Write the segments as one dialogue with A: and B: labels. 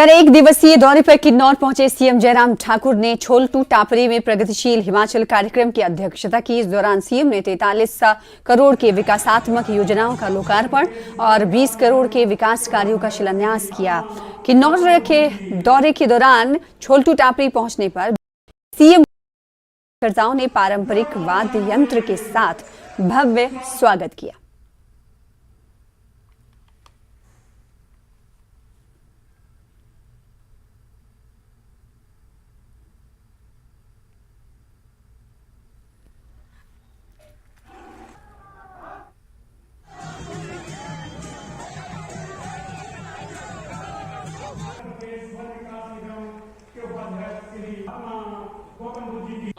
A: एक दिवसीय दौरे पर किन्नौर पहुंचे सीएम जयराम ठाकुर ने छोलटू टापरी में प्रगतिशील हिमाचल कार्यक्रम की अध्यक्षता की। इस दौरान सीएम ने 43 करोड़ के विकासात्मक योजनाओं का लोकार्पण और 20 करोड़ के विकास कार्यों का शिलान्यास किया। किन्नौर के दौरे के दौरान छोलटू टापरी पहुंचने पर सीएम कार्यकर्ताओं ने पारंपरिक वाद्य यंत्र के साथ भव्य स्वागत किया।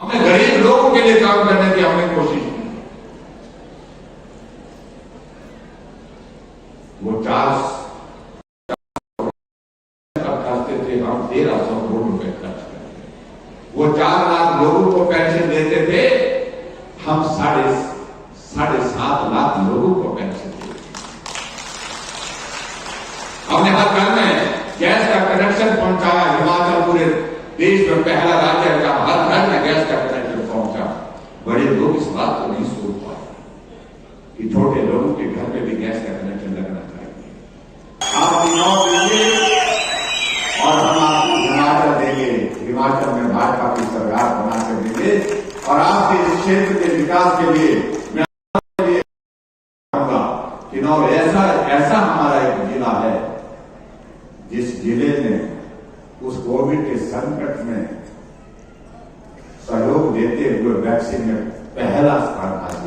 B: हमने गरीब लोगों के लिए काम करने की हमने कोशिश की। वो करते थे, हम 1300 करोड़ रुपए खर्च करते। वो 4 लाख लोगों को पेंशन देते थे, हम 7.5 लाख लोगों को पेंशन देते। हमने हर घर में गैस का कनेक्शन पहुंचाया। हिमाचल पूरे देश में पहला राज्य है जहां हर घर में गैस का कनेक्शन पहुंचा। बड़े लोग इस बात को नहीं सोच पाए कि छोटे लोगों के घर में भी गैस का कनेक्शन लगना चाहिए। आप चुनाव देंगे और हम आपको हिमाचल देंगे। हिमाचल में भाजपा की सरकार बना कर देंगे और आपके इस क्षेत्र के विकास के लिए मैं कहूंगा चुनाव ऐसा हमारा एक जिला है जिस जिले में उस कोविड के संकट में सहयोग देते हुए वैक्सीन में पहला स्थान हासिल